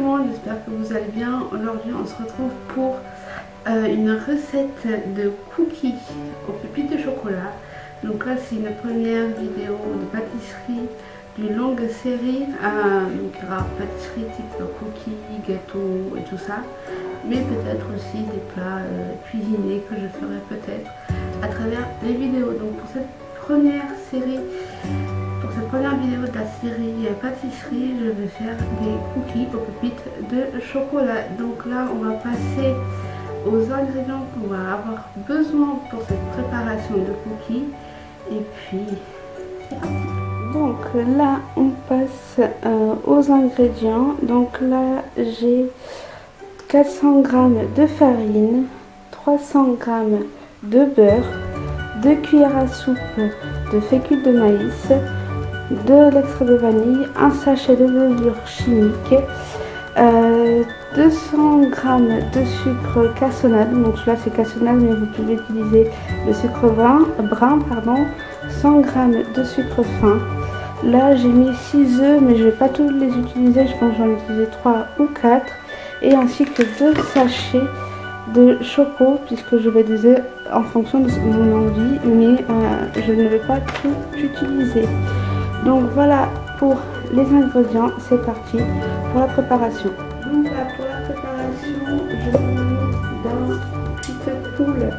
le monde, j'espère que vous allez bien. Aujourd'hui on se retrouve pour une recette de cookies aux pépites de chocolat. Donc là c'est une première vidéo de pâtisserie d'une longue série. Donc il y aura pâtisserie type cookies, gâteaux et tout ça. Mais peut-être aussi des plats cuisinés que je ferai peut-être à travers les vidéos. Donc pour cette première série, pour cette première vidéo de la série pâtisserie, je vais faire des cookies aux pépites de chocolat. Donc là on va passer aux ingrédients qu'on va avoir besoin pour cette préparation de cookies. Et puis c'est parti. Donc là on passe aux ingrédients. Donc là j'ai 400 g de farine, 300 g de beurre, 2 cuillères à soupe de fécule de maïs, de l'extrait de vanille, un sachet de levure chimique, 200 g de sucre cassonade, donc là c'est cassonade mais vous pouvez utiliser le sucre brun, 100 g de sucre fin. Là j'ai mis 6 œufs mais je ne vais pas tous les utiliser, je pense que j'en ai utilisé 3 ou 4, et ainsi que 2 sachets de choco puisque je vais des œufs en fonction de mon envie, mais je ne vais pas tout utiliser. Donc voilà pour les ingrédients, c'est parti pour la préparation. Donc là pour la préparation, je l'ai mis dans petite poule.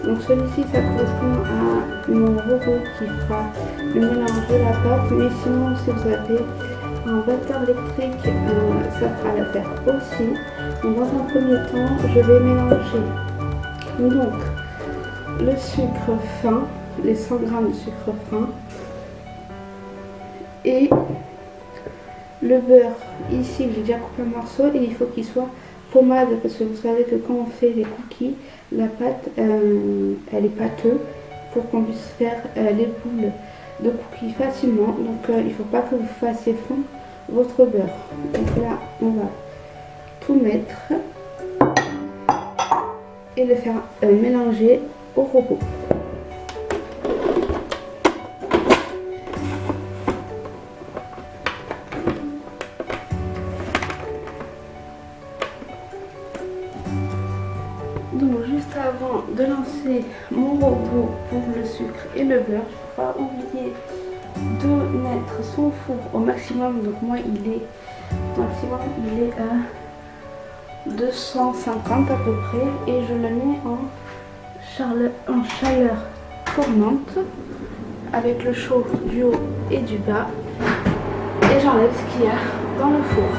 Donc celui-ci ça correspond à mon robot qui fera le mélange de la pâte, mais sinon si vous avez un batteur électrique, ça fera l'affaire aussi. Donc dans un premier temps, je vais mélanger donc le sucre fin, les 100 g de sucre fin, et le beurre. Ici j'ai déjà coupé un morceau et il faut qu'il soit pommade, parce que vous savez que quand on fait les cookies, la pâte elle est pâteuse pour qu'on puisse faire les boules de cookies facilement. Donc il ne faut pas que vous fassiez fondre votre beurre. Donc là on va tout mettre et le faire mélanger au robot. Donc juste avant de lancer mon robot pour le sucre et le beurre, il ne faut pas oublier de mettre son four au maximum. Donc moi il est à 250 à peu près, et je le mets en chaleur tournante avec le chaud du haut et du bas, et j'enlève ce qu'il y a dans le four.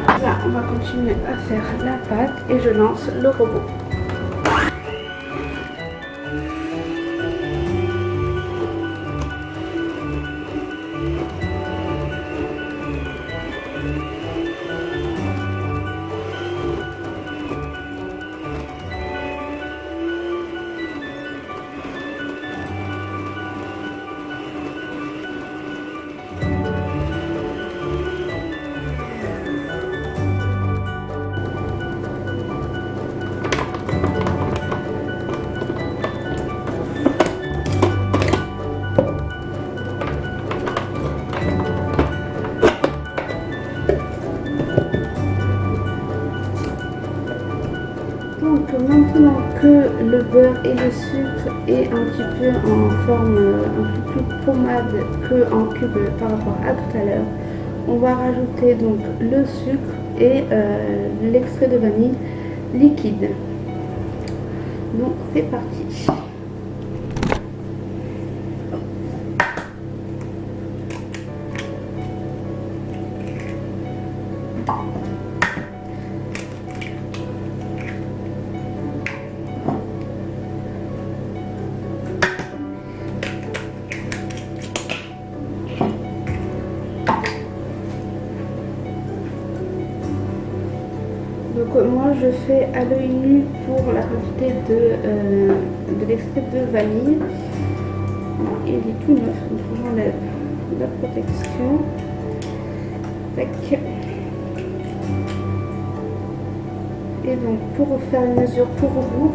Là on va continuer à faire la pâte et je lance le robot. Donc maintenant que le beurre et le sucre est un petit peu en forme un peu plus pommade qu'en cube par rapport à tout à l'heure, on va rajouter donc le sucre et l'extrait de vanille liquide. Donc c'est parti. Donc moi je fais à l'œil nu pour la quantité de l'extrait de vanille. Il est tout neuf, donc j'enlève la protection. Tac. Et donc pour faire une mesure pour vous,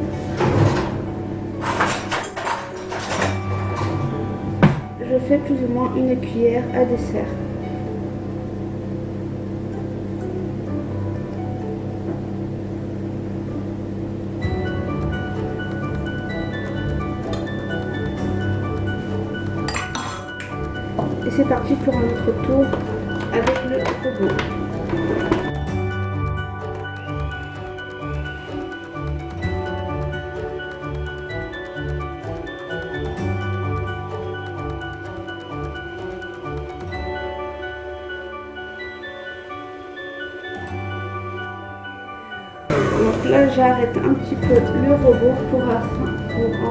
je fais plus ou moins une cuillère à dessert. c'est parti pour un autre tour avec le robot. Donc là j'arrête un petit peu le robot pour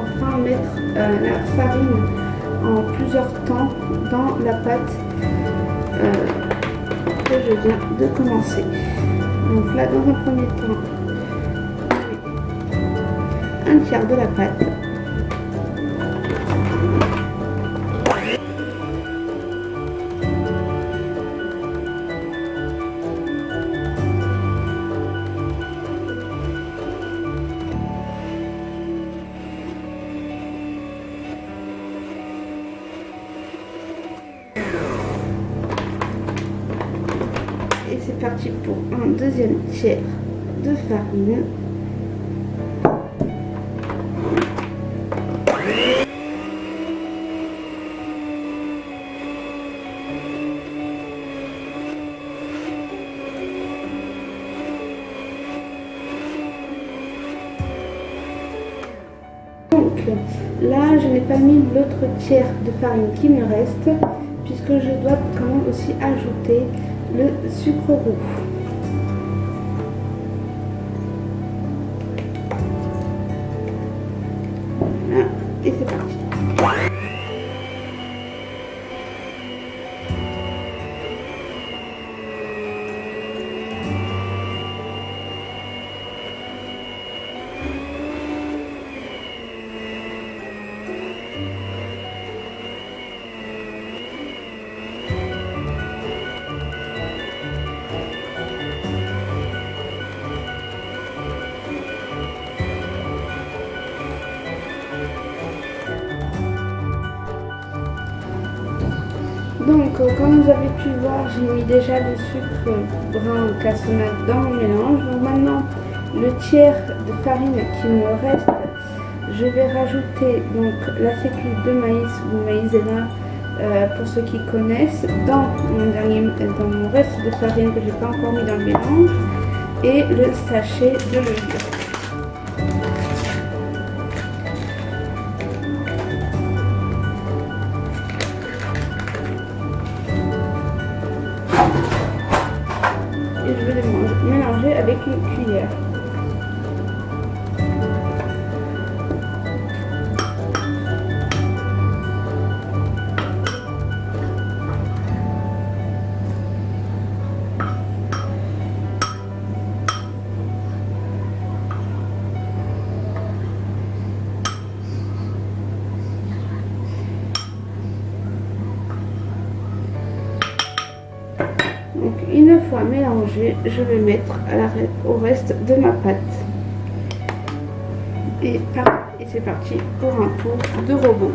enfin mettre la farine en plusieurs temps dans la pâte que je viens de commencer. Donc là dans un premier temps, un tiers de la pâte. Et c'est parti pour un deuxième tiers de farine. Donc là, je n'ai pas mis l'autre tiers de farine qui me reste, puisque je dois quand même aussi ajouter le sucre roux. Voilà, et c'est parti. Donc, comme vous avez pu voir, j'ai mis déjà le sucre brun cassonade dans mon mélange. Donc maintenant, le tiers de farine qui me reste, je vais rajouter donc la fécule de maïs ou maïzena pour ceux qui connaissent dans mon reste de farine que j'ai pas encore mis dans le mélange, et le sachet de levure. Et je vais les mélanger avec une cuillère. Donc une fois mélangé, je vais mettre au reste de ma pâte. Et c'est parti pour un tour de robot.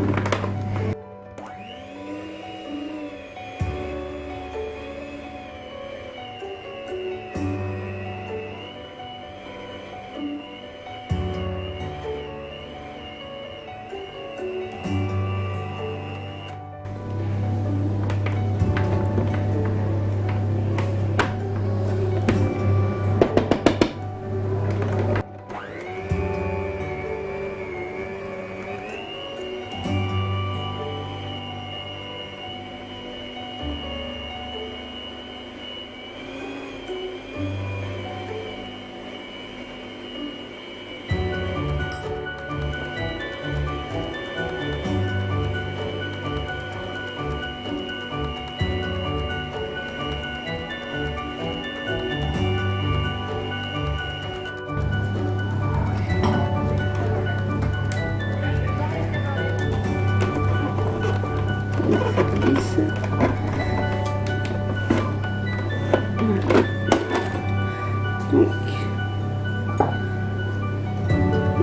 Donc,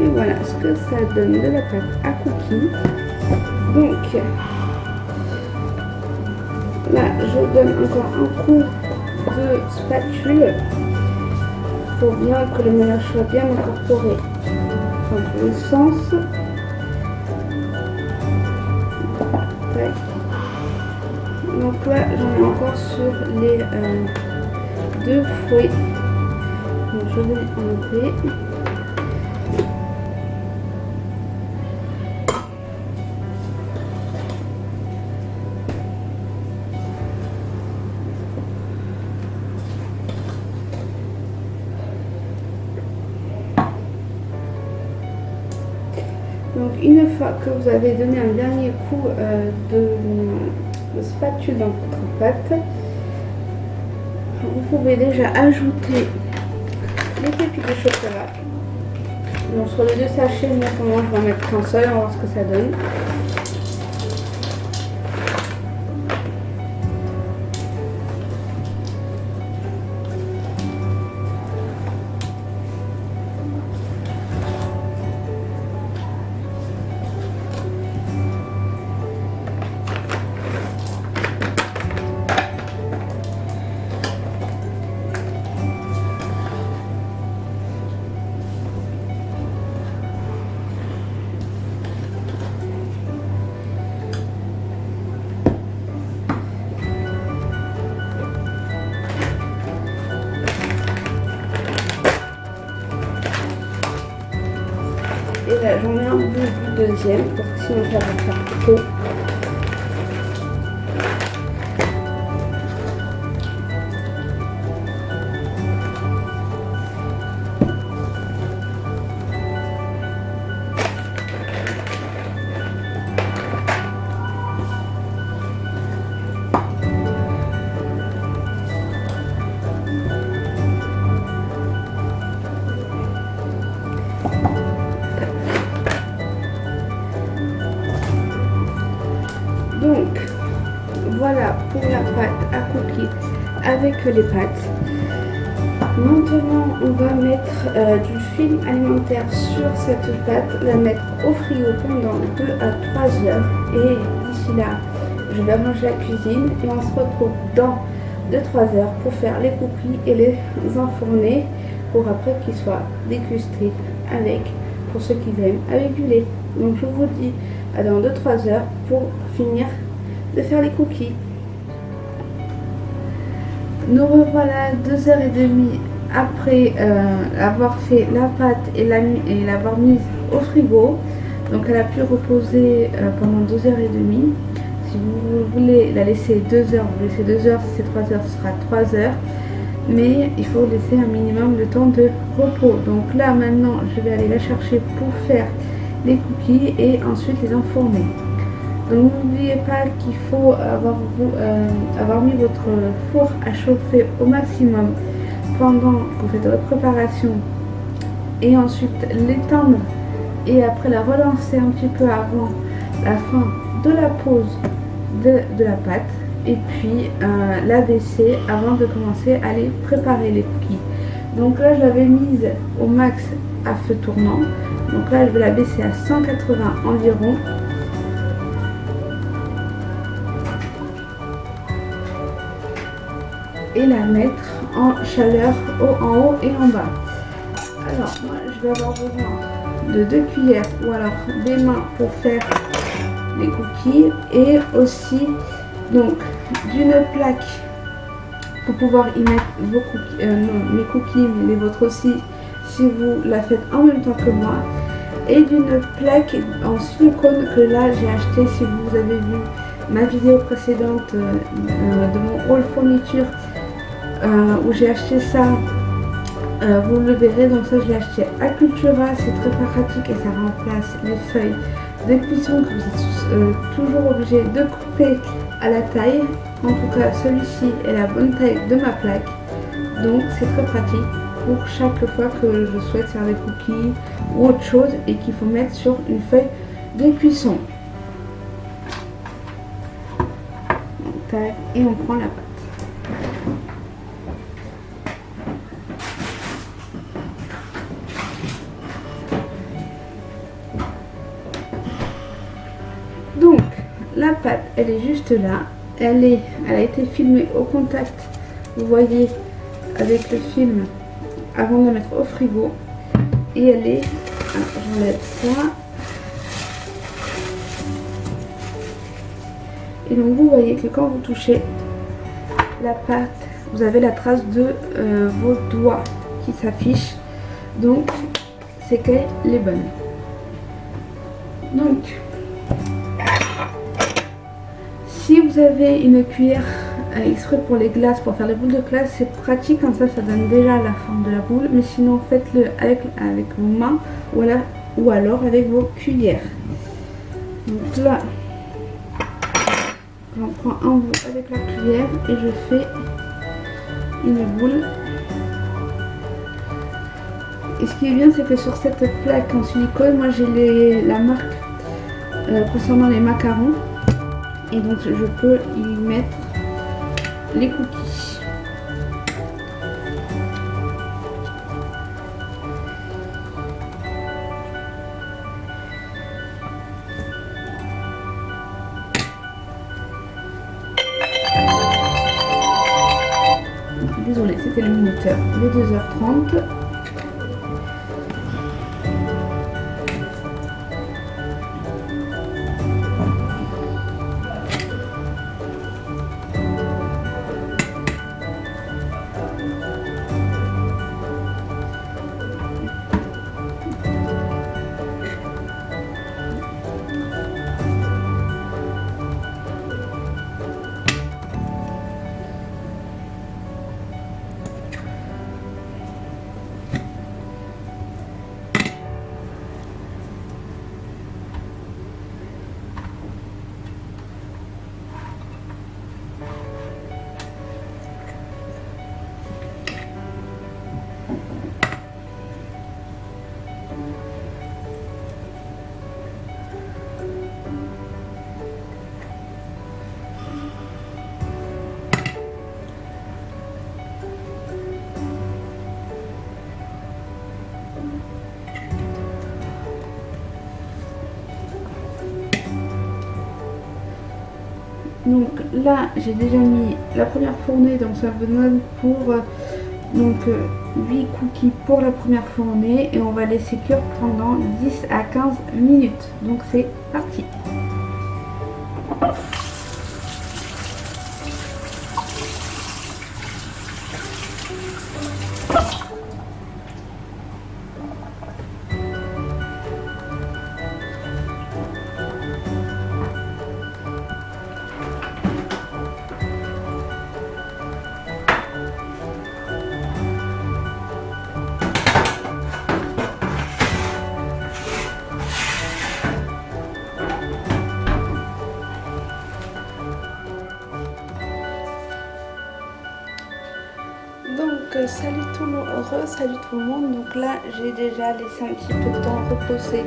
et voilà ce que ça donne de la pâte à cookies. Donc là, je donne encore un coup de spatule pour bien que le mélange soit bien incorporé dans tous les sens. Tac. Donc là j'en ai encore sur les deux fouets. Donc je vais enlever. Donc une fois que vous avez donné un dernier coup de spatule dans votre pâte, vous pouvez déjà ajouter les pépites de chocolat. Donc sur les deux sachets, moi pour moi je vais en mettre qu'un seul, on va voir ce que ça donne. Et là j'en mets un bout du deuxième parce que sinon ça va faire trop. Donc voilà pour la pâte à cookies avec les pâtes. Maintenant on va mettre du film alimentaire sur cette pâte, la mettre au frigo pendant 2 à 3 heures et d'ici là je vais ranger la cuisine et on se retrouve dans 2-3 heures pour faire les cookies et les enfourner pour après qu'ils soient dégustés avec, pour ceux qui aiment, avec du lait. Donc je vous dis à dans 2-3 heures pour finir de faire les cookies. Nous revoilà 2h30 après avoir fait la pâte et l'avoir mise au frigo. Donc elle a pu reposer pendant 2h30. Si vous voulez la laisser 2 heures, vous laissez 2 heures. Si c'est 3 heures, ce sera 3 heures. Mais il faut laisser un minimum de temps de repos. Donc là maintenant je vais aller la chercher pour faire les cookies et ensuite les enfourner. Donc n'oubliez pas qu'il faut avoir mis votre four à chauffer au maximum pendant que vous faites votre préparation et ensuite l'éteindre et après la relancer un petit peu avant la fin de la pause de la pâte et puis la baisser avant de commencer à les préparer les cookies. Donc là je l'avais mise au max à feu tournant, donc là je vais la baisser à 180 environ. Et la mettre en chaleur en haut et en bas. Alors moi je vais avoir besoin de 2 cuillères ou alors des mains pour faire les cookies et aussi donc d'une plaque pour pouvoir y mettre vos cookies, mes cookies mais les vôtres aussi si vous la faites en même temps que moi, et d'une plaque en silicone que là j'ai acheté. Si vous avez vu ma vidéo précédente de mon haul fourniture où j'ai acheté ça, vous le verrez. Donc ça je l'ai acheté à Cultura, c'est très pratique et ça remplace les feuilles de cuisson que vous êtes toujours obligé de couper à la taille. En tout cas celui-ci est la bonne taille de ma plaque, donc c'est très pratique pour chaque fois que je souhaite faire des cookies ou autre chose et qu'il faut mettre sur une feuille de cuisson. Donc, tac, et on prend la pâte. Donc la pâte elle est juste là, elle a été filmée au contact, vous voyez, avec le film avant de la mettre au frigo, et elle est, j'enlève ça, Et donc vous voyez que quand vous touchez la pâte, vous avez la trace de vos doigts qui s'affiche. Donc c'est qu'elle est bonne. Donc si vous avez une cuillère exprès pour les glaces, pour faire les boules de glace, c'est pratique, comme ça donne déjà la forme de la boule. Mais sinon faites-le avec vos mains ou alors avec vos cuillères. Donc là j'en prends un bout avec la cuillère et je fais une boule. Et ce qui est bien, c'est que sur cette plaque en silicone, moi j'ai la marque concernant les macarons. Et donc je peux y mettre les cookies. Désolée, c'était le minuteur. Les 2h30. Donc là j'ai déjà mis la première fournée, donc ça me donne pour 8 cookies pour la première fournée et on va laisser cuire pendant 10 à 15 minutes. Donc c'est parti. Donc salut tout le monde, salut tout le monde. Donc là j'ai déjà laissé un petit peu de temps reposer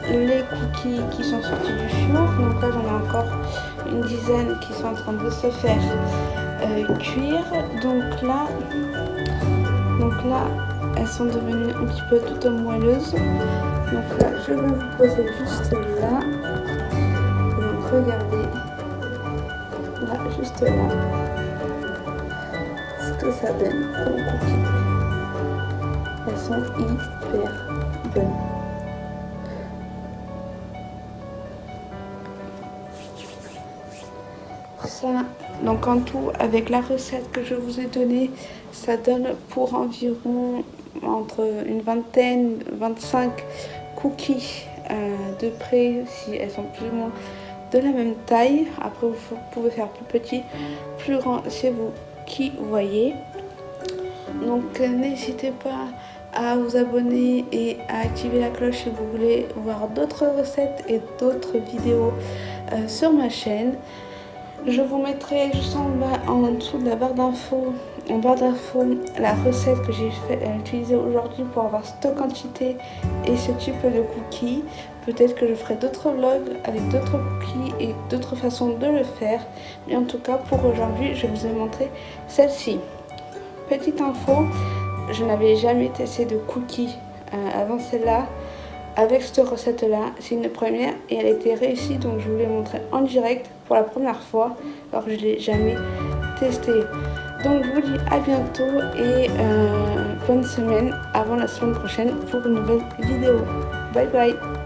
les cookies qui sont sortis du four. Donc là j'en ai encore une dizaine qui sont en train de se faire cuire. Donc là elles sont devenues un petit peu toutes moelleuses. Donc là je vais vous poser juste là. Donc regardez là, juste là, ce que ça donne comme cookies. Elles sont hyper bonnes. Ça, donc en tout, avec la recette que je vous ai donnée, ça donne pour environ entre une vingtaine, 25 cookies de près, si elles sont plus ou moins de la même taille. Après vous pouvez faire plus petit, plus grand, c'est vous qui voyez. Donc n'hésitez pas à vous abonner et à activer la cloche si vous voulez voir d'autres recettes et d'autres vidéos sur ma chaîne. Je vous mettrai juste en bas, en dessous de la barre d'infos, la recette que j'ai utilisée aujourd'hui pour avoir cette quantité et ce type de cookies. Peut-être que je ferai d'autres vlogs avec d'autres cookies et d'autres façons de le faire. Mais en tout cas, pour aujourd'hui, je vous ai montré celle-ci. Petite info, je n'avais jamais testé de cookies avant celle-là. Avec cette recette-là, c'est une première et elle a été réussie. Donc je vous l'ai montré en direct pour la première fois, alors que je ne l'ai jamais testé. Donc je vous dis à bientôt et bonne semaine avant la semaine prochaine pour une nouvelle vidéo. Bye bye.